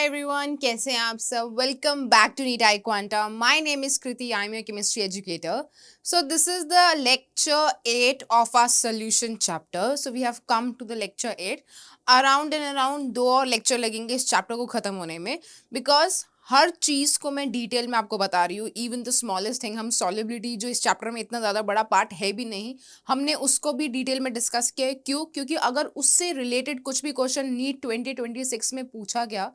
everyone, कैसे हैं आप सब? Welcome back to NEET iQuanta. My name is Kriti. I'm your chemistry educator. So this is the lecture 8 of our solution chapter. So we have come to the lecture 8. Around and around दो और lecture लगेंगे इस chapter को खत्म होने में because हर चीज़ को मैं डिटेल में आपको बता रही हूँ. इवन द स्मॉलेस्ट थिंग, हम सॉलिबिलिटी जो इस चैप्टर में इतना ज़्यादा बड़ा पार्ट है भी नहीं, हमने उसको भी डिटेल में डिस्कस किया है. क्यों? क्योंकि अगर उससे रिलेटेड कुछ भी क्वेश्चन नीट 2026 में पूछा गया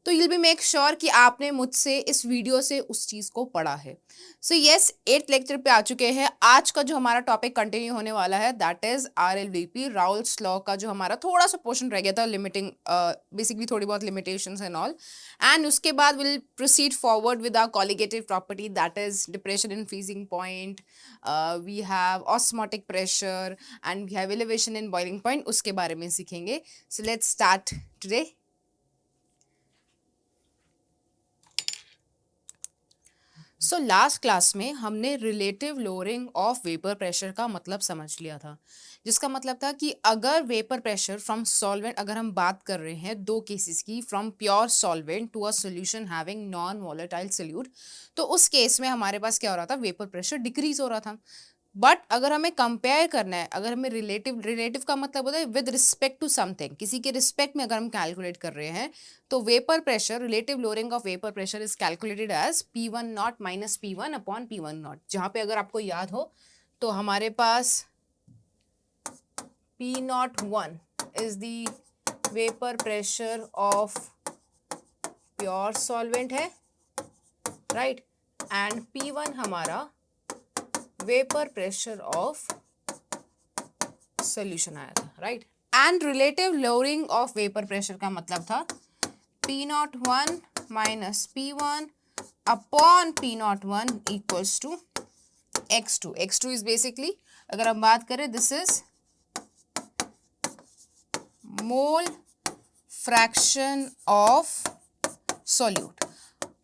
तो यूल बी मेक श्योर कि आपने मुझसे इस वीडियो से उस चीज़ को पढ़ा है. सो यस, 8th लेक्चर पे आ चुके हैं. आज का जो हमारा टॉपिक कंटिन्यू होने वाला है that is RLVP, Raoult's law का जो हमारा थोड़ा सा पोर्शन रह गया था, लिमिटिंग बेसिकली थोड़ी बहुत लिमिटेशंस एंड ऑल. एंड उसके बाद will proceed forward with our colligative property that is depression in freezing point. We have osmotic pressure and we have elevation in boiling point. उसके बारे में सीखेंगे. So let's start today. So last class में हमने relative lowering of vapour pressure का मतलब समझ लिया था, जिसका मतलब था कि अगर वेपर प्रेशर फ्रॉम सॉल्वेंट, अगर हम बात कर रहे हैं दो केसेस की, from pure solvent to a solution having non volatile solute, तो उस केस में हमारे पास क्या हो रहा था, वेपर प्रेशर डिक्रीज हो रहा था. बट अगर हमें कंपेयर करना है, अगर हमें रिलेटिव का मतलब होता है विद रिस्पेक्ट टू समथिंग, किसी के रिस्पेक्ट में अगर हम कैलकुलेट कर रहे हैं, तो vapour pressure, relative lowering of vapour pressure is calculated as P1 not minus P1 upon P1 not. जहाँ पे अगर आपको याद हो तो हमारे पास P not 1 is the vapour pressure of pure solvent है, राइट, एंड P1 हमारा वेपर प्रेशर ऑफ सॉल्यूशन आया था, right. And relative lowering of vapour pressure का मतलब था P01 minus P1 upon P01 equals to X2. X2 is basically, अगर हम बात करें, this is mole fraction of solute.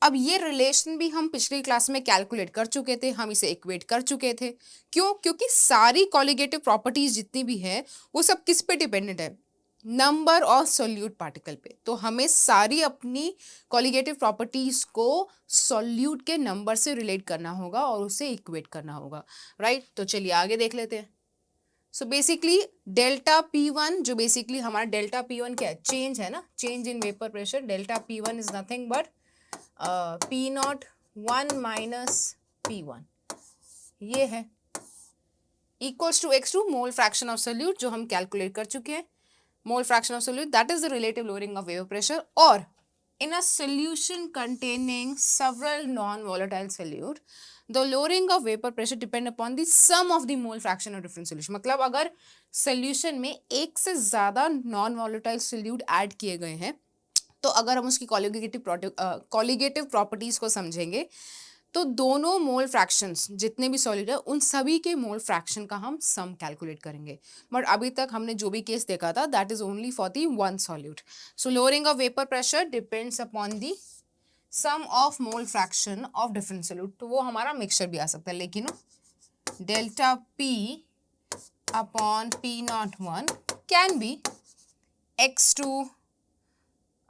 अब ये रिलेशन भी हम पिछली क्लास में कैलकुलेट कर चुके थे, हम इसे इक्वेट कर चुके थे. क्यों? क्योंकि सारी कॉलिगेटिव प्रॉपर्टीज जितनी भी है वो सब किस पे डिपेंडेंट है, नंबर ऑफ सॉल्यूट पार्टिकल पे. तो हमें सारी अपनी कॉलिगेटिव प्रॉपर्टीज को सॉल्यूट के नंबर से रिलेट करना होगा और उसे इक्वेट करना होगा, राइट. तो चलिए आगे देख लेते हैं. सो बेसिकली डेल्टा P1, जो बेसिकली हमारा डेल्टा P1 क्या है, चेंज है ना, change in vapour pressure. Delta P1 is nothing but P0 1 minus P1, ये है, equals to X2 mole fraction of solute, जो हम कैलकुलेट कर चुके हैं. Mole fraction of solute, that is the relative lowering of vapour pressure. और in a solution containing several non-volatile solute, the lowering of vapor pressure depend upon the sum of the mole fraction of different solution. मतलब अगर solution में एक से ज़्यादा non-volatile solute add किए गए हैं, तो अगर हम उसकी कॉलिगेटिव प्रॉपर्टीज को समझेंगे तो दोनों मोल फ्रैक्शंस जितने भी सॉल्यूट है उन सभी के मोल फ्रैक्शन का हम सम कैलकुलेट करेंगे. बट अभी तक हमने जो भी केस देखा था that is only for the one solute. So lowering of vapour pressure depends upon the sum of mole fraction of different solute. तो वो हमारा मिक्सचर भी आ सकता है, लेकिन delta P upon P01 can be X2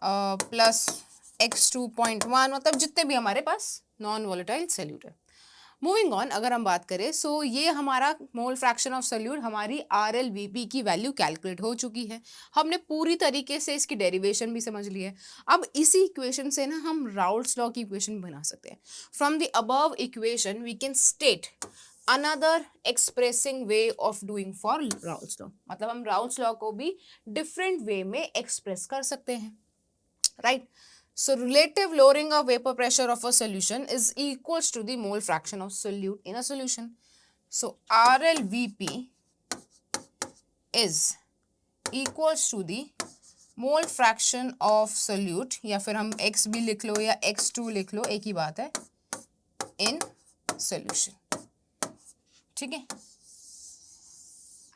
plus X2.1, मतलब जितने भी हमारे पास नॉन वोलेटाइल सोल्यूट है. मूविंग ऑन, अगर हम बात करें, सो ये हमारा मोल फ्रैक्शन ऑफ सोल्यूट, हमारी RLVP की वैल्यू कैलकुलेट हो चुकी है. हमने पूरी तरीके से इसकी डेरिवेशन भी समझ ली है. अब इसी इक्वेशन से ना हम राउल्स लॉ की इक्वेशन बना सकते हैं. From the above equation we can state another expressing way of doing for Raoult's law. मतलब हम राउल्स लॉ को भी डिफरेंट वे में एक्सप्रेस कर सकते हैं, right. So relative lowering of vapor pressure of a solution is equals to the mole fraction of solute in a solution. So RLVP is equals to the mole fraction of solute, या फिर हम X भी लिख लो या X2 लिख लो, एक ही बात है, in solution. ठीक है.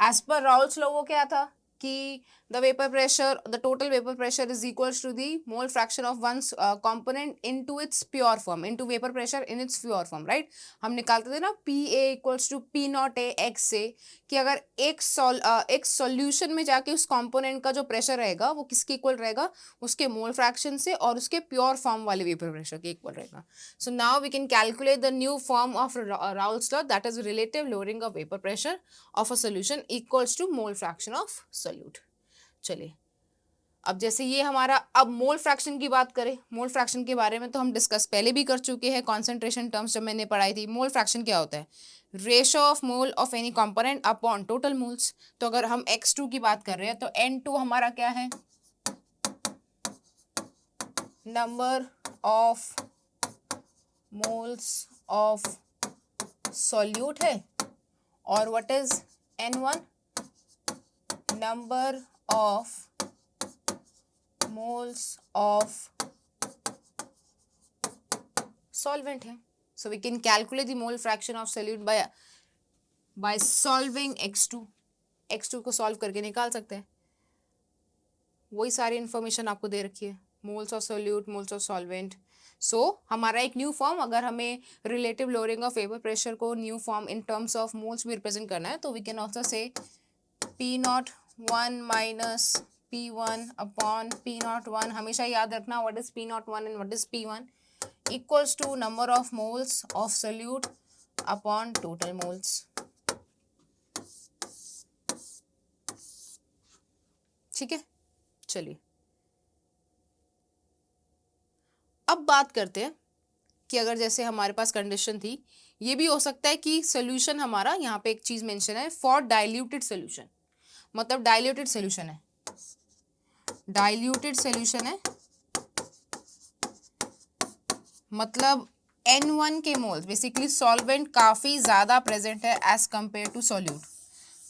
As per Raoult's law वो क्या था कि the vapor pressure, the total vapor pressure is equals to the mole fraction of one component into its pure form, into vapor pressure in its pure form, right? हम निकालते थे ना PA equals to P naught A X से, कि अगर एक solution में जाके उस कंपोनेंट का जो प्रेशर रहेगा वो किसके इक्वल रहेगा, उसके मोल फ्रैक्शन से और उसके प्योर फॉर्म वाले वेपर प्रेशर के इक्वल रहेगा. So now we can calculate the new form of Raoult's law, that is relative lowering of vapour pressure of a solution equals to mole fraction of solute. चलिए अब जैसे ये हमारा, अब mole fraction की बात करें, मोल फ्रैक्शन के बारे में तो हम डिस्कस पहले भी कर चुके हैं कॉन्सेंट्रेशन टर्म्स जब मैंने पढ़ाई थी. मोल फ्रैक्शन क्या होता है, ratio of mole of any component upon total moles. तो अगर हम x2 की बात कर रहे हैं तो n2 हमारा क्या है, number of moles of solute है, और what is n1, number of moles of solvent है. So we can calculate the mole fraction of solute by solving x2. x2 को solve करके निकाल सकते हैं. वही सारी इंफॉर्मेशन आपको दे रखी है, moles of solute, moles of solvent. So हमारा एक न्यू फॉर्म, अगर हमें relative lowering of vapour pressure को new form in terms of moles भी रिप्रेजेंट करना है, तो we can also say P01 minus P1 upon P01. हमेशा याद रखना what is P01 and what is P1, equals to number of moles of solute upon total moles. ठीक है, चलिए अब बात करते हैं कि अगर जैसे हमारे पास कंडीशन थी, ये भी हो सकता है कि सोल्यूशन हमारा, यहाँ पे एक चीज मेंशन है फॉर डाइल्यूटेड सोल्यूशन, मतलब डाइल्यूटेड सोल्यूशन है, डाइल्यूटेड सोल्यूशन है मतलब N1 के मोल्स, बेसिकली सॉल्वेंट काफी ज्यादा प्रेजेंट है एज कंपेयर टू सोल्यूट.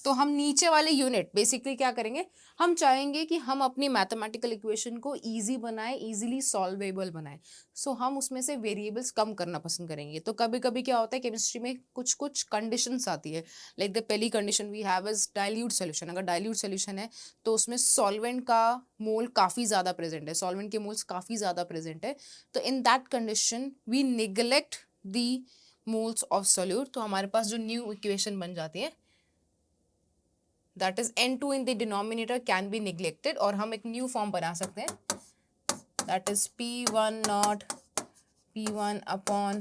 तो हम नीचे वाले यूनिट बेसिकली क्या करेंगे, हम चाहेंगे कि हम अपनी मैथमेटिकल इक्वेशन को इजी बनाएं, इजीली सॉल्वेबल बनाएं. सो हम उसमें से वेरिएबल्स कम करना पसंद करेंगे. तो कभी कभी क्या होता है केमिस्ट्री में कुछ कुछ कंडीशंस आती है, लाइक द पहली condition we have is dilute solution. अगर डाइल्यूट सोल्यूशन है तो उसमें सॉल्वेंट का मोल काफ़ी ज़्यादा प्रेजेंट है, सॉल्वेंट के मोल्स काफ़ी ज़्यादा प्रेजेंट है. तो in that condition we neglect the moles of solute. तो हमारे पास जो न्यू इक्वेशन बन जाती है, that is N2 in the denominator can be neglected, और हम एक न्यू फॉर्म बना सकते हैं, that is P1 naught P1 upon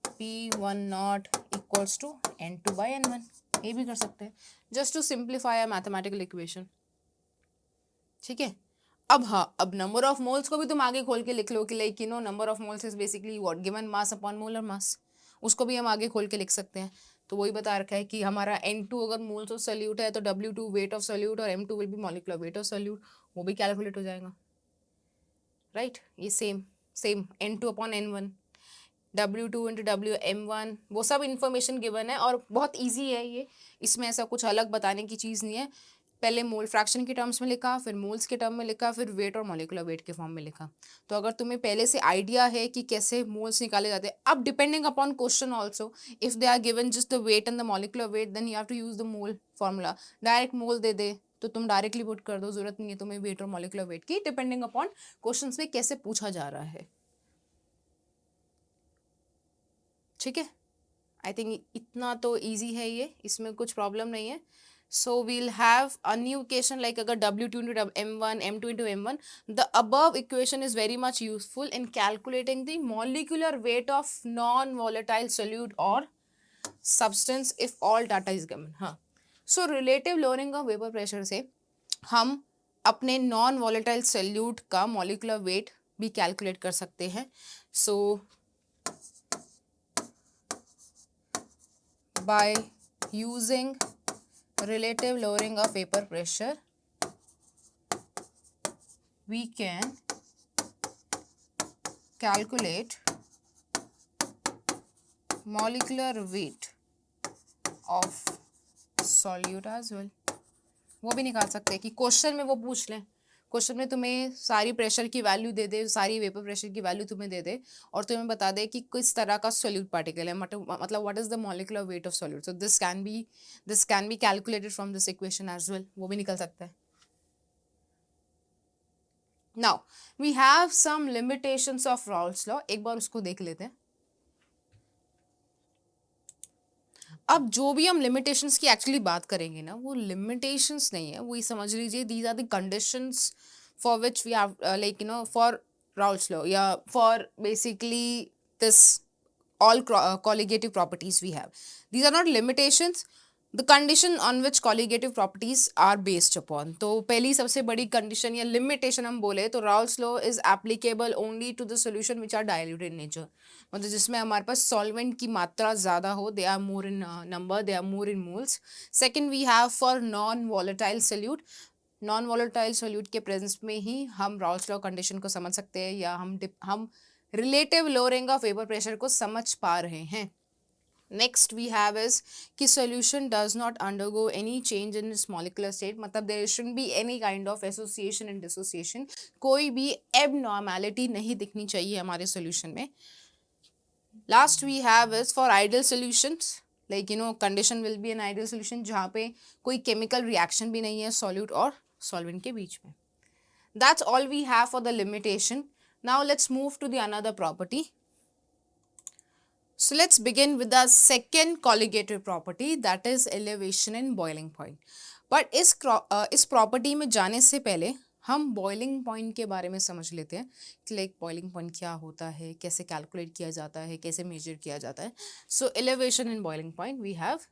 P1 naught equals to N2 by N1. ये भी कर सकते हैं just to simplify a mathematical equation. ठीक है, अब हाँ, अब नंबर ऑफ मोल्स को भी तुम आगे खोल के लिख लो कि like number of moles is basically what, given mass upon molar mass. उसको भी हम आगे खोल के लिख सकते हैं. तो वही बता रखा है कि हमारा N2 अगर मोल्स ऑफ सोल्यूट है तो W2 वेट ऑफ सोल्यूट और M2 will be molecular weight of solute, वो भी कैलकुलेट हो जाएगा, राइट. ये same N2 upon N1, W2 into M1, वो सब इंफॉर्मेशन गिवन है और बहुत ईजी है ये. इसमें ऐसा कुछ अलग बताने की चीज़ नहीं है. पहले मोल फ्रैक्शन के टर्म्स में लिखा, फिर मोल्स के टर्म में लिखा, फिर वेट और मॉलिक्यूलर वेट के फॉर्म में लिखा. तो अगर तुम्हें पहले से आइडिया है कि कैसे मोल्स निकाले जाते हैं, अब depending upon question also, if they are given just the weight and the molecular weight, then you have to use the mole formula. Direct mole दे दे तो तुम डायरेक्टली पुट कर दो, जरूरत नहीं है तुम्हें वेट और मॉलिक्यूलर वेट की, डिपेंडिंग अपॉन क्वेश्चन में कैसे पूछा जा रहा है. ठीक है, आई थिंक इतना तो ईजी है ये, इसमें कुछ प्रॉब्लम नहीं है. So we'll have a new equation like agar W2 into M1, M2 into M1. The above equation is very much useful in calculating the molecular weight of non-volatile solute or substance if all data is given. हाँ, so relative lowering of vapor pressure से हम अपने non-volatile solute का molecular weight भी calculate कर सकते हैं. So by using relative lowering of vapor pressure, we can calculate molecular weight of solute as well. वो भी निकाल सकते हैं कि क्वेश्चन में वो पूछ लें, क्वेश्चन में तुम्हें सारी प्रेशर की वैल्यू दे दे, सारी वेपर प्रेशर की वैल्यू तुम्हें दे दे और तुम्हें बता दे कि किस तरह का सोल्यूट पार्टिकल है, मतलब what is the molecular weight of solute. So this can be calculated from this equation as well. वो भी निकल सकता है. Now we have some limitations of Raoult's law, एक बार उसको देख लेते हैं। अब जो भी हम लिमिटेशंस की एक्चुअली बात करेंगे ना, वो लिमिटेशंस नहीं है, वही समझ लीजिए these are the conditions for which we have like for Raoult's law या for basically this all colligative properties we have. These are not limitations, the condition on which colligative properties are based upon. तो पहली सबसे बड़ी condition या limitation हम बोले तो Raoult's law is applicable only to the solution which are dilute in nature. मतलब जिसमें हमारे पास solvent की मात्रा ज़्यादा हो, they are more in number, they are more in moles. Second we have for non-volatile solute. Non volatile solute के presence में ही हम राउल्स लॉ कंडीशन को समझ सकते हैं या हम relative lowering of vapour pressure को समझ पा रहे हैं। नेक्स्ट वी हैव इज कि solution does not undergo any change in its molecular state, मतलब there shouldn't be any kind of association and dissociation, कोई भी एबनॉर्मैलिटी नहीं दिखनी चाहिए हमारे सोल्यूशन में। Last we have is for ideal solutions, like condition will be an ideal solution जहाँ पे कोई केमिकल रिएक्शन भी नहीं है सॉल्यूट और सॉल्वेंट के बीच में। That's all we have for the limitation. Now let's move to the another property. So let's begin with the second colligative property, that is elevation in boiling point. But इस property में जाने से पहले हम boiling point के बारे में समझ लेते हैं कि like boiling point क्या होता है, कैसे calculate किया जाता है, कैसे measure किया जाता है. So elevation in boiling point we have.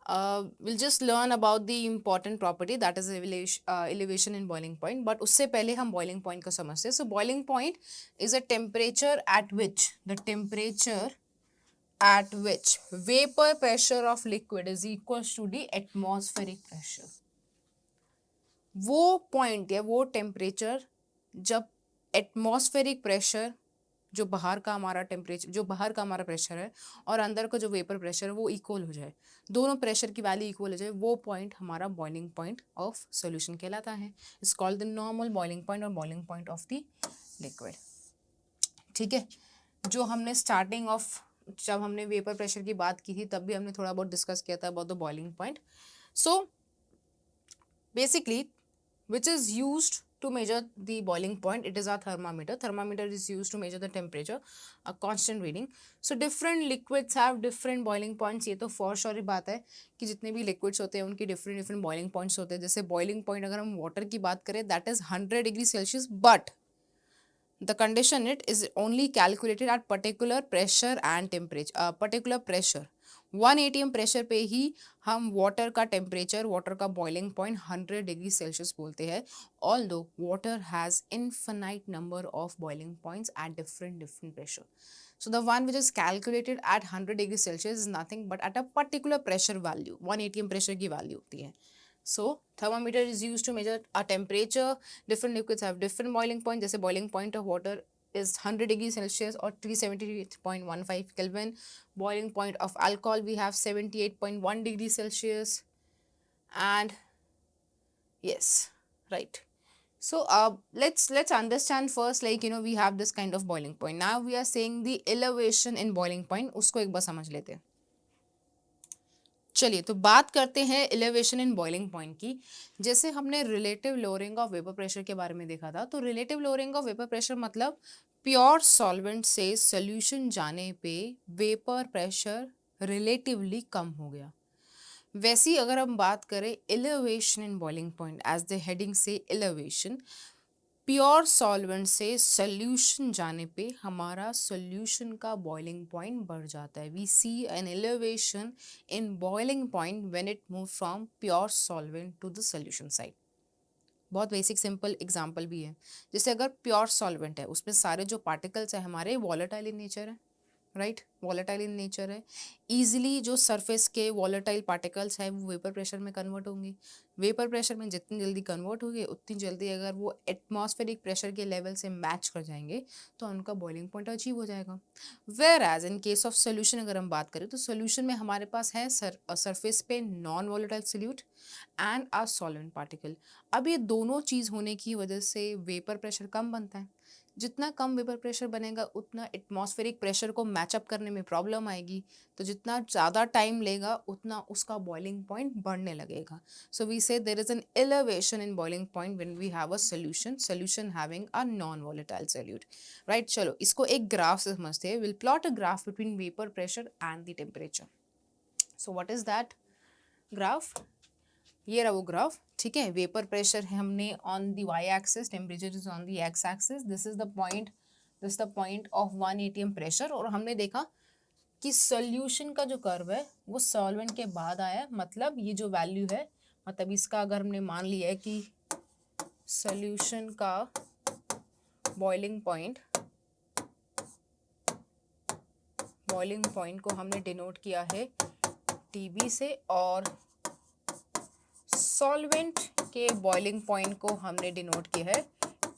We'll just learn about the important property that is elevation in boiling point. But उससे पहले हम boiling point को समझते हैं. So boiling point is a temperature at which vapor pressure of liquid is equals to the atmospheric pressure. वो point या वो temperature जब atmospheric pressure जो बाहर का हमारा टेम्परेचर, जो बाहर का हमारा प्रेशर है और अंदर का जो वेपर प्रेशर है वो इक्वल हो जाए, दोनों प्रेशर की वैल्यू इक्वल हो जाए, वो पॉइंट हमारा बॉइलिंग पॉइंट ऑफ सॉल्यूशन कहलाता है. It's called the normal boiling point और boiling point of the liquid. ठीक है, जो हमने स्टार्टिंग ऑफ जब हमने वेपर प्रेशर की बात की थी तब भी हमने थोड़ा बहुत डिस्कस किया था about the boiling point. So basically which is used to measure the boiling point, it is our thermometer. Thermometer is used to measure the temperature, a constant reading. So different liquids have different boiling points. ये तो for sure ही बात है कि जितने भी liquids होते हैं उनकी different boiling points होते हैं. जैसे boiling point अगर हम water की बात करें that is 100 degree Celsius, but the condition it is only calculated at particular pressure and temperature, particular pressure. 1 atm pressure पे ही हम वाटर का टेम्परेचर, वाटर का बॉइलिंग पॉइंट 100 डिग्री सेल्सियस बोलते हैं. Although water has infinite number of boiling points at different pressure. So the one which is calculated at 100 degree Celsius is nothing but at a particular pressure value. 1 atm pressure की value होती है. So thermometer is used to measure a temperature. Different liquids have different boiling point. जैसे boiling point of water is 100 degrees Celsius or 378.15 Kelvin. Boiling point of alcohol we have 78.1 degrees Celsius. And yes, right. So let's understand first, like we have this kind of boiling point. Now we are saying the elevation in boiling point. उसको एक बार समझ लेते हैं. चलिए तो बात करते हैं एलिवेशन इन बॉइलिंग पॉइंट की. जैसे हमने relative lowering of vapour pressure के बारे में देखा था, तो relative lowering of vapour pressure मतलब प्योर सॉल्वेंट से सॉल्यूशन जाने पे वेपर प्रेशर रिलेटिवली कम हो गया. वैसी अगर हम बात करें elevation in boiling point, as the heading से एलिवेशन, प्योर सॉल्वेंट से सोल्यूशन जाने पे हमारा सोल्यूशन का बॉइलिंग पॉइंट बढ़ जाता है. We see an elevation in boiling point when it move from pure solvent to the solution side. बहुत बेसिक सिंपल एग्जांपल भी है. जैसे अगर प्योर सॉल्वेंट है उसमें सारे जो पार्टिकल्स है हमारे वॉलेटाइल इन नेचर है, राइट, वॉलेटाइल इन नेचर है. ईजिली जो सरफेस के वॉलेटाइल पार्टिकल्स हैं वो वेपर प्रेशर में कन्वर्ट होंगे. वेपर प्रेशर में जितनी जल्दी कन्वर्ट होंगे उतनी जल्दी अगर वो एटमॉस्फेरिक प्रेशर के लेवल से मैच कर जाएंगे तो उनका बॉइलिंग पॉइंट अचीव हो जाएगा. Whereas in case of solution अगर हम बात करें तो सोल्यूशन में हमारे पास है सरफेस पे non volatile solute and a solvent particle. अब ये दोनों चीज़ होने की वजह से वेपर प्रेशर कम बनता है. जितना कम वेपर प्रेशर बनेगा उतना एटमॉस्फेरिक प्रेशर को मैचअप करने करने में प्रॉब्लम आएगी, तो जितना ज़्यादा टाइम लेगा उतना उसका बॉइलिंग पॉइंट बढ़ने लगेगा. So we say there is an elevation in boiling point when we have a solution having a non volatile solute. Right, चलो इसको एक ग्राफ से समझते हैं. Will plot a graph between vapour pressure and the temperature. So what is that graph? ये रहा वो graph. ठीक है, वेपर प्रेशर है हमने on the Y axis, temperature is on the X axis. This is the point of 1 atm pressure. और हमने देखा कि सोल्यूशन का जो कर्व है वो सॉल्वेंट के बाद आया है. मतलब ये जो वैल्यू है, मतलब इसका अगर हमने मान लिया है कि सोल्यूशन का बॉइलिंग पॉइंट को हमने डिनोट किया है TB से, और सॉल्वेंट के बॉइलिंग पॉइंट को हमने डिनोट किया है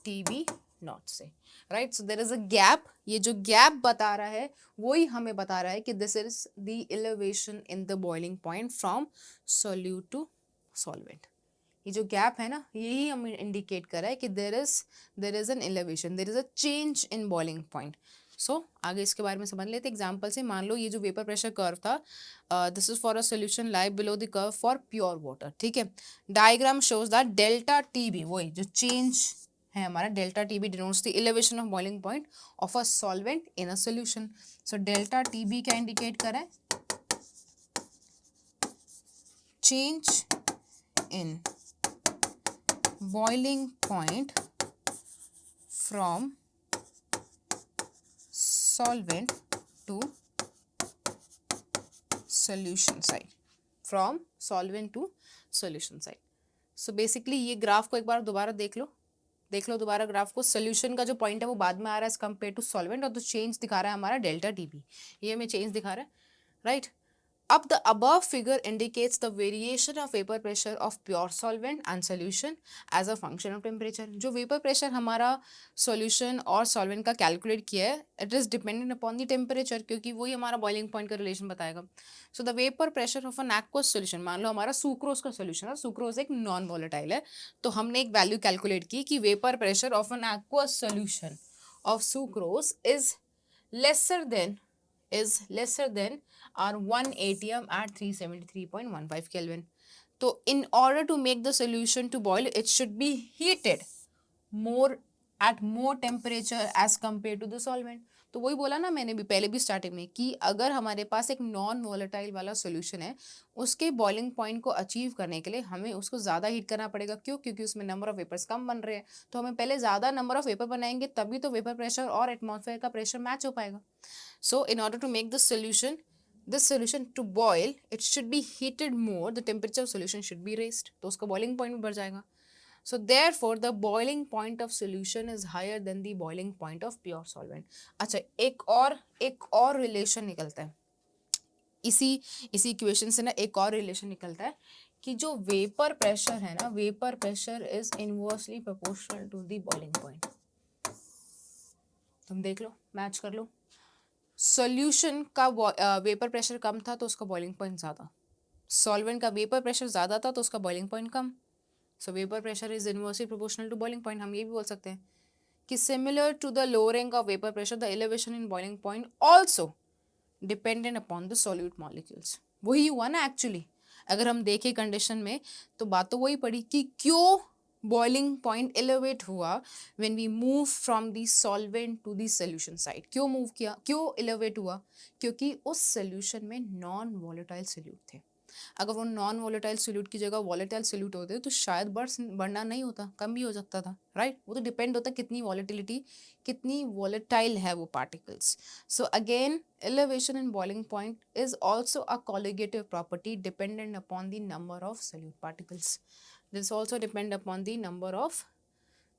TB नॉट से. Right, so there is a gap. ये जो गैप बता रहा है वही हमें बता रहा है कि this is the elevation in the boiling point from solute to solvent. ये जो गैप है ना, यही हमें इंडिकेट कर रहा है कि there is an elevation, there is a change in boiling point. So आगे इसके बारे में समझ लेते एग्जांपल से. मान लो ये जो वेपर प्रेशर कर्व था, this is for a solution lie below the curve for pure water. ठीक है, diagram shows that delta TB, वही जो चेंज है हमारा, delta TB denotes the elevation of boiling point of a solvent in a solution. So delta TB क्या indicate कर रहा है? Change in boiling point from solvent to solution side. From solvent to solution side. So basically ये graph को एक बार दोबारा देख लो दोबारा ग्राफ को. सोल्यूशन का जो पॉइंट है वो बाद में आ रहा है एज कम्पेयर टू सॉल्वेंट, और तो चेंज दिखा रहा है हमारा डेल्टा TB. ये हमें चेंज दिखा रहा है. राइट, अब the above figure indicates the variation of vapor pressure of pure solvent and solution as a function of temperature. जो vapor pressure हमारा solution और solvent का calculate किया है, it is dependent upon the temperature, क्योंकि वही हमारा boiling point का relation बताएगा. So the vapor pressure of an aqueous solution, मान लो हमारा sucrose का solution है, sucrose एक non volatile है, तो हमने एक value calculate की कि vapor pressure of an aqueous solution of sucrose is lesser than our 1 atm at 373.15 Kelvin. So in order to make the solution to boil, it should be heated at more temperature as compared to the solvent. तो वही बोला ना मैंने भी पहले भी starting में कि अगर हमारे पास एक नॉन वोलेटाइल वाला सोल्यूशन है, उसके बॉइलिंग पॉइंट को अचीव करने के लिए हमें उसको ज़्यादा हीट करना पड़ेगा. क्यों? क्योंकि उसमें नंबर ऑफ वेपर्स कम बन रहे हैं. तो हमें पहले ज़्यादा नंबर ऑफ वेपर बनाएंगे, तभी तो वेपर प्रेशर और एटमॉस्फेयर का प्रेशर मैच हो पाएगा. So in order to make this solution to boil, it should be heated more, the temperature of solution should be raised, तो उसका boiling point भी बढ़ जाएगा. So therefore the boiling point of solution is higher than the boiling point of pure solvent. अच्छा, एक और relation निकलता है इसी इक्वेशन से ना. एक और रिलेशन निकलता है कि जो वेपर प्रेशर है ना, vapour pressure is inversely proportional to the boiling point. तुम देख लो, मैच कर लो. सॉल्यूशन का वेपर प्रेशर कम था तो उसका बॉइलिंग पॉइंट ज़्यादा, सॉल्वेंट का वेपर प्रेशर ज़्यादा था तो उसका बॉइलिंग पॉइंट कम. So vapour pressure is inversely proportional to boiling point. हम ये भी बोल सकते हैं कि similar to the lowering of vapour pressure, the elevation in boiling point also dependent upon the solute molecules. वही हुआ ना एक्चुअली. अगर हम देखें कंडीशन में तो बात तो वही पड़ी कि क्यों बॉइलिंग पॉइंट एलिवेट हुआ when we move from the solvent to the solution side. क्यों मूव किया, क्यों एलिवेट हुआ? क्योंकि उस सॉल्यूशन में नॉन वॉलेटाइल सोल्यूट थे. अगर वो नॉन वॉलेटाइल सोल्यूट की जगह वॉलेटाइल सोल्यूट होते तो शायद बढ़ना नहीं होता, कम भी हो सकता था. राइट, वो तो डिपेंड होता कितनी वॉलेटिलिटी, कितनी वॉलेटाइल है वो particles. So again elevation in boiling point is also a colligative property dependent upon the number of solute particles. This also depend upon the number of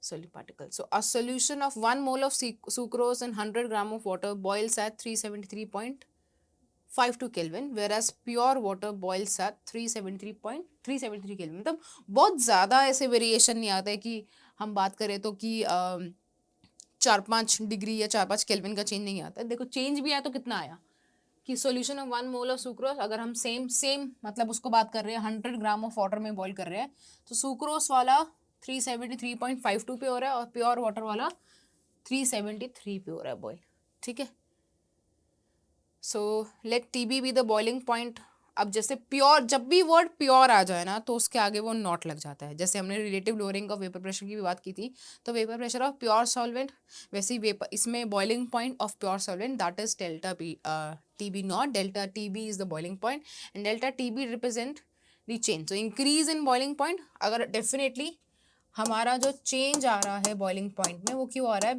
solute particles. So a solution of 1 mole of sucrose and 100 gram of water boils at 373.52 Kelvin, whereas pure water boils at 373 Kelvin. मतलब बहुत ज़्यादा ऐसे variation नहीं आता है कि हम बात करें तो कि 4-5 डिग्री या 4-5 केल्विन का चेंज नहीं आता है. देखो चेंज भी आया तो कितना आया कि solution of 1 mole of sucrose, अगर हम सेम मतलब उसको बात कर रहे हैं 100 ग्राम ऑफ वाटर में बॉईल कर रहे हैं, तो सुक्रोस वाला 373.52 पे हो रहा है और प्योर वाटर वाला 373 पे हो रहा है बॉईल. ठीक है, so let T be the boiling point. अब जैसे प्योर, जब भी वर्ड प्योर आ जाए ना तो उसके आगे वो नॉट लग जाता है। जैसे हमने relative lowering of vapour pressure की भी बात की थी, तो vapour pressure of pure solvent, वैसे ही वेपर इसमें boiling point of pure solvent that is delta B T B naught, delta T B is the boiling point and delta T B represent the change. So increase in boiling point, अगर definitely हमारा जो change आ रहा है boiling point में वो क्यों आ रहा है,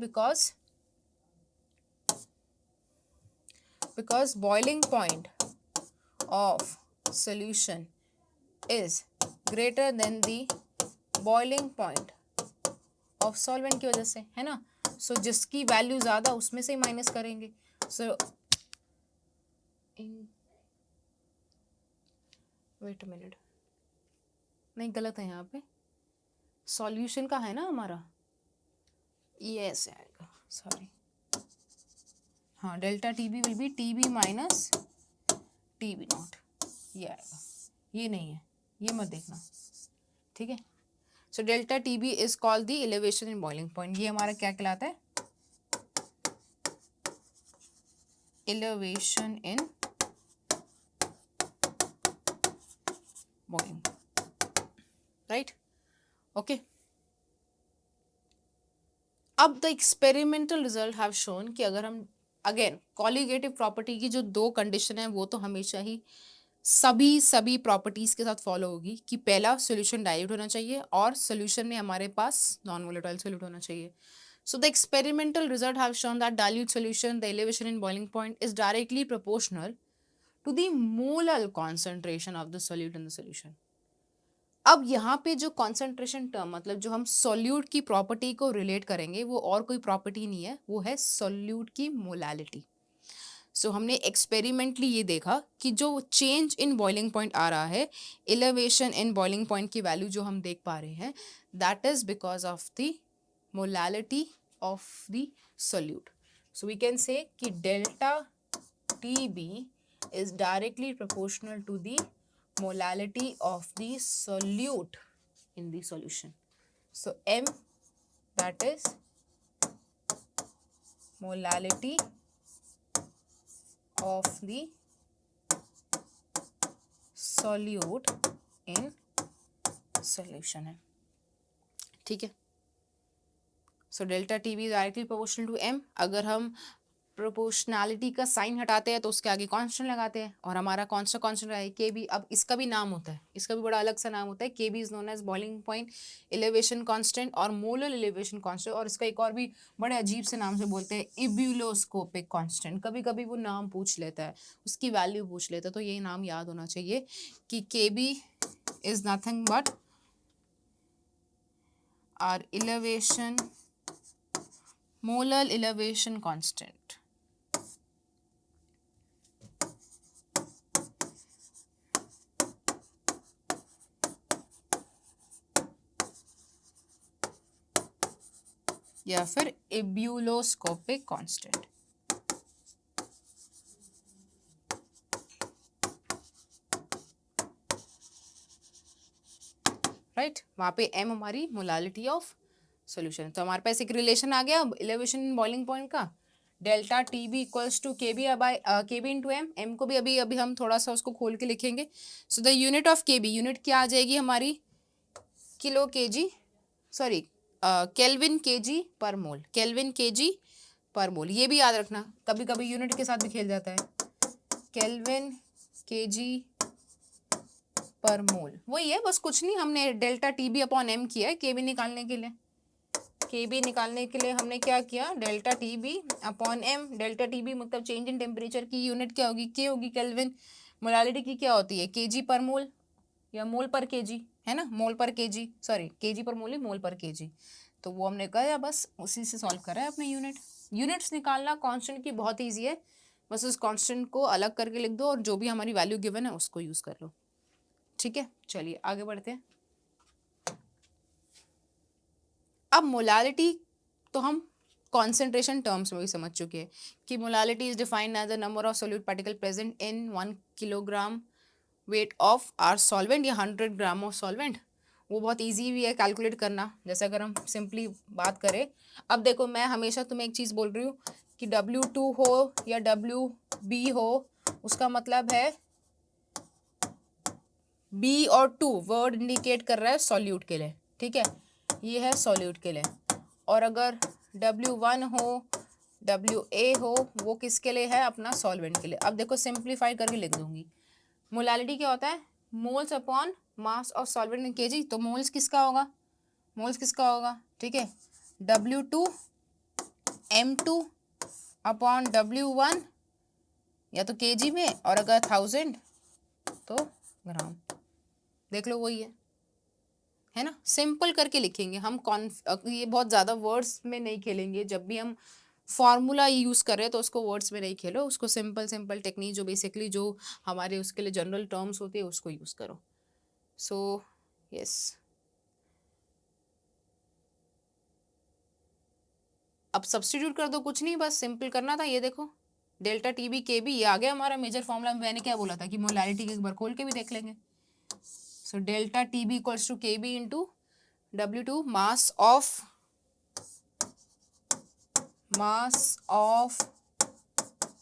because boiling point of solution is greater than the boiling point of solvent की वजह से, है ना। सो जिसकी वैल्यू ज़्यादा उसमें से ही माइनस करेंगे। सो वेट अ मिनट, नहीं गलत है यहाँ पे, सॉल्यूशन का है ना हमारा, ये ऐसे आएगा, सॉरी। हाँ, delta T B will be T B minus T B naught, ये आएगा, ये नहीं है, ये मत देखना, ठीक है। So delta T B is called the elevation in boiling point. ये हमारा क्या कहलाता है, elevation in boiling, right, okay. अब the experimental result have shown कि अगर हम अगेन कॉलिगेटिव प्रॉपर्टी की जो दो कंडीशन है वो तो हमेशा ही सभी प्रॉपर्टीज के साथ फॉलो होगी कि पहला सॉल्यूशन डाइल्यूट होना चाहिए और सॉल्यूशन में हमारे पास नॉन वोलेटाइल सॉल्यूट होना चाहिए। So the experimental result have shown that dilute solution, the elevation in boiling point is directly proportional to the molar concentration of the solute in the solution. अब यहाँ पे जो concentration term मतलब जो हम solute की प्रॉपर्टी को relate करेंगे वो और कोई प्रॉपर्टी नहीं है, वो है सोल्यूट की मोलालिटी। सो हमने एक्सपेरिमेंटली ये देखा कि जो चेंज इन बॉइलिंग पॉइंट आ रहा है, एलिवेशन इन बॉइलिंग पॉइंट की वैल्यू जो हम देख पा रहे हैं, that is because of the molality of the solute. So we can say कि delta TB is directly proportional to the molality of the solute in the solution. So M, that is molality of the solute in solution है, ठीक है। So delta T B directly proportional to M. अगर हम proportionality का sign हटाते हैं तो उसके आगे कांस्टेंट लगाते हैं और हमारा कौन सा कांस्टेंट है, के बी। अब इसका भी नाम होता है, इसका भी बड़ा अलग सा नाम होता है, K B is known as boiling point elevation constant और मोलर एलिवेशन कांस्टेंट, और इसका एक और भी बड़े अजीब से नाम से बोलते हैं, इब्यूलोस्कोपिक कांस्टेंट। कभी कभी वो नाम पूछ लेता है, उसकी वैल्यू पूछ लेता है, तो ये नाम याद होना चाहिए कि K B is nothing but our elevation molar elevation constant. या फिर एब्यूलोस्कोपिक कांस्टेंट, राइट। वहां पे एम हमारी मोलालिटी ऑफ सॉल्यूशन। तो हमारे पास एक रिलेशन आ गया एलिवेशन इन बॉइलिंग पॉइंट का, delta T B equals to K B by K B into M. M को भी अभी हम थोड़ा सा उसको खोल के लिखेंगे। सो द यूनिट ऑफ के बी, यूनिट क्या आ जाएगी हमारी, किलो के जी, सॉरी केल्विन के जी पर मोल, केल्विन के जी पर मोल। ये भी याद रखना, कभी कभी यूनिट के साथ भी खेल जाता है, केल्विन के जी पर मोल वही है, बस कुछ नहीं, हमने delta T B upon M किया है के बी निकालने के लिए। के बी निकालने के लिए हमने क्या किया, delta T B upon M. Delta T B मतलब चेंज इन टेम्परेचर की यूनिट क्या होगी, के होगी केल्विन। मोलालिटी की क्या होती है, के जी पर मोल या मोल पर के जी, है ना, मोल पर के जी, सॉरी के जी पर मोल ही, मोल पर के जी। तो वो हमने कहा, बस उसी से सॉल्व करा है अपने यूनिट्स निकालना कांस्टेंट की बहुत ईजी है, बस उस कांस्टेंट को अलग करके लिख दो और जो भी हमारी वैल्यू गिवन है उसको यूज़ कर लो, ठीक है। चलिए आगे बढ़ते हैं। अब मोलालिटी तो हम कॉन्सेंट्रेशन टर्म्स में भी समझ चुके हैं कि molality is defined as the number of solute particle present in 1 kilogram weight of our solvent या 100 ग्राम ऑफ सॉल्वेंट। वो बहुत इजी भी है कैलकुलेट करना। जैसे अगर हम सिंपली बात करें, अब देखो मैं हमेशा तुम्हें एक चीज़ बोल रही हूँ कि W2 हो या WB हो, उसका मतलब है B और 2 वर्ड इंडिकेट कर रहा है सॉल्यूट के लिए, ठीक है, ये है सॉल्यूट के लिए। और अगर W1 हो, WA हो, वो किसके लिए है, अपना सॉल्वेंट के लिए। अब देखो सिंप्लीफाई करके लिख दूंगी। मोलालिटी क्या होता है, moles upon mass of solvent in KG, तो मोल्स किसका होगा, मोल्स किसका होगा, ठीक है, W2 M2 अपॉन W1 या तो केजी में, और अगर 1000 तो ग्राम। देख लो वही है ना, सिंपल करके लिखेंगे हम। ये बहुत ज़्यादा वर्ड्स में नहीं खेलेंगे। जब भी हम फॉर्मूला यूज़ कर रहे हैं तो उसको वर्ड्स में नहीं खेलो, उसको सिंपल सिंपल टेक्निक जो बेसिकली जो हमारे उसके लिए जनरल टर्म्स होती है उसको यूज़ करो। सो यस, अब सब्स्टिट्यूट कर दो, कुछ नहीं, बस सिंपल करना था। ये देखो डेल्टा टी बी के बी, ये आ गया हमारा मेजर फॉर्मूला। मैंने क्या बोला था कि मोलैरिटी के एक बार खोल के भी देख लेंगे। So delta T B equals to K B into W2 mass of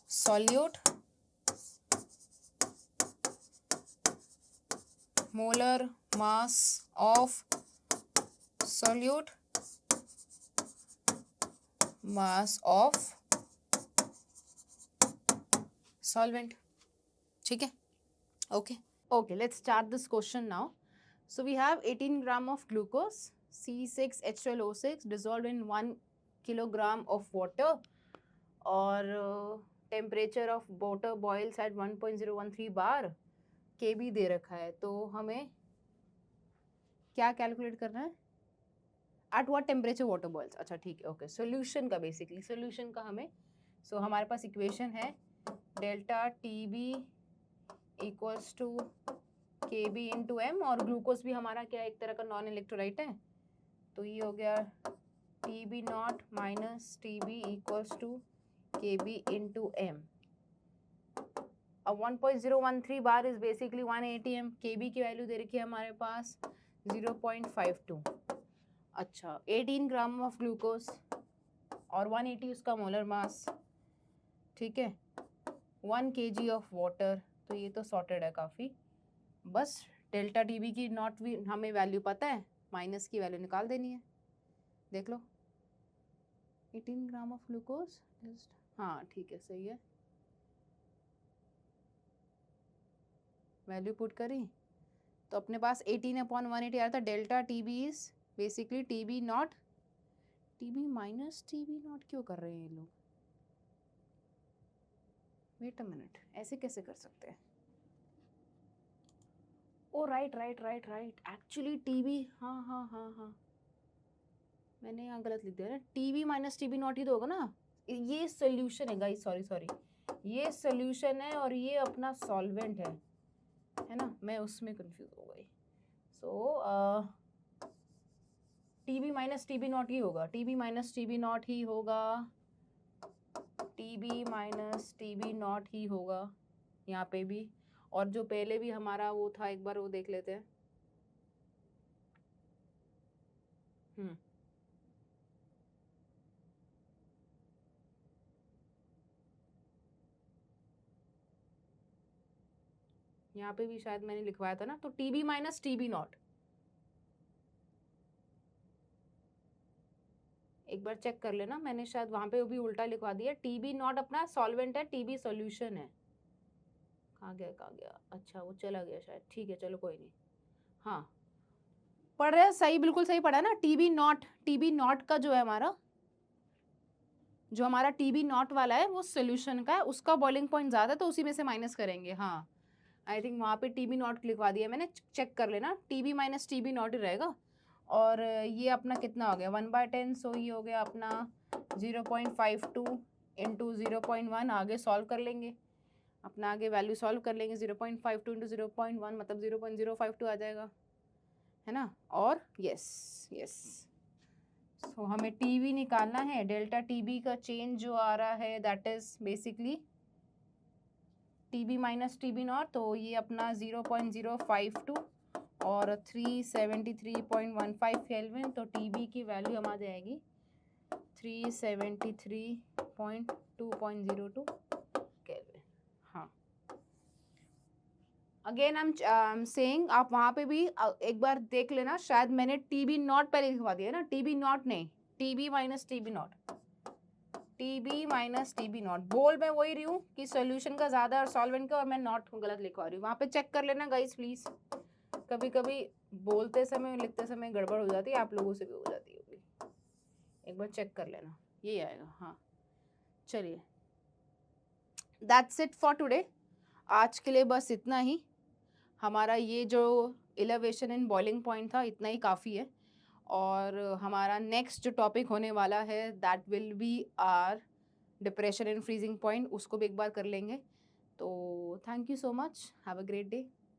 solute molar mass of solute mass of solvent, ठीक है, okay, let's start this question now. So we have 18 gram of glucose, C6H12O6 dissolved in 1 kilogram of water, और temperature of water boils at 1.013 bar, K B दे रखा है। तो हमें क्या calculate करना है, at what temperature water boils. अच्छा ठीक है, ओके, सोल्यूशन का, बेसिकली सोल्यूशन का हमें, सो हमारे पास इक्वेशन है delta T B equals to K B into M, और ग्लूकोज भी हमारा क्या एक तरह का नॉन इलेक्ट्रोलाइट है, तो ये हो गया T B naught minus T B equals to K B into M. अब 1.013 bar is basically 180 M, K B की वैल्यू दे रखी है हमारे पास 0.52। अच्छा, 18 ग्राम ऑफ ग्लूकोज और 180 उसका मोलर मास, ठीक है, 1 kg ऑफ वाटर, तो ये तो सॉर्टेड है काफ़ी। बस डेल्टा टी बी की नॉट भी हमें वैल्यू पता है, माइनस की वैल्यू निकाल देनी है। देख लो 18 ग्राम ऑफ ग्लूकोज, हाँ ठीक है, सही है, वैल्यू पुट करी तो अपने पास 18/180 आया था। Delta T B is basically T B naught, T B minus T B naught क्यों कर रहे हैं ये लोग, वेट अ मिनट, ऐसे कैसे कर सकते हैं, oh right right right right, actually T B, हाँ हाँ हाँ हाँ, मैंने यहाँ गलत लिख दिया ना, T B minus T B naught ही तो होगा ना, ये सोल्यूशन है गाइस, सॉरी सॉरी, ये सोल्यूशन है और ये अपना सॉल्वेंट है ना, मैं उसमें कंफ्यूज हो गई। So T B minus T B naught ही होगा, T B minus T B naught ही होगा, T B minus T B naught ही होगा यहाँ पे भी। और जो पहले भी हमारा वो था, एक बार वो देख लेते हैं। यहाँ पे भी शायद मैंने लिखवाया था ना, तो T B minus T B naught, एक बार चेक कर लेना, मैंने शायद वहां पे भी उल्टा लिखवा दिया। टी बी नॉट अपना सॉल्वेंट है, टी बी सोल्यूशन है। कहाँ गया, अच्छा वो चला गया शायद, ठीक है चलो कोई नहीं। हाँ पढ़ रहे हैं, सही, बिल्कुल सही पढ़ा है ना। टी बी नॉट का जो है हमारा, जो हमारा टी बी नॉट वाला है वो सोल्यूशन का है, उसका बॉइलिंग पॉइंट ज़्यादा है तो उसी में से माइनस करेंगे। हाँ आई थिंक वहाँ पे टी बी नॉट लिखवा दिया मैंने, चेक कर लेना, T B minus T B naught ही रहेगा। और ये अपना कितना हो गया 1/10, सो ये हो गया अपना 0.52 इंटू 0.1, आगे सॉल्व कर लेंगे, अपना आगे वैल्यू सॉल्व कर लेंगे, 0.52 इंटू 0.1 मतलब 0.052 आ जाएगा, है ना। और यस यस, सो हमें टी बी निकालना है, डेल्टा टी बी का चेंज जो आ रहा है that is basically T B minus T B naught, तो ये अपना 0.052 और 373.15 केल्विन, तो टी बी की वैल्यू हमारी जाएगी 373.2.02 केल्विन। हाँ, अगेन आई एम सेइंग, आप वहाँ पे भी एक बार देख लेना, शायद मैंने TB नॉट पहले लिखवा दिया ना, TB नॉट नहीं, TB minus TB not, TB minus TB not. बोल मैं वही रही हूँ कि सॉल्यूशन का ज़्यादा और सॉल्वेंट का, और मैं नॉट गलत लिखवा रही हूँ। वहाँ पे चेक कर लेना गाइस प्लीज़, कभी कभी बोलते समय लिखते समय गड़बड़ हो जाती है, आप लोगों से भी हो जाती होगी, एक बार चेक कर लेना, यही आएगा। हाँ चलिए, दैट्स इट फॉर टुडे। आज के लिए बस इतना ही। हमारा ये जो इलेवेशन इन बॉइलिंग पॉइंट था, इतना ही काफ़ी है। और हमारा नेक्स्ट जो टॉपिक होने वाला है that will be our depression in freezing point, उसको भी एक बार कर लेंगे। तो thank you so much, have a great day.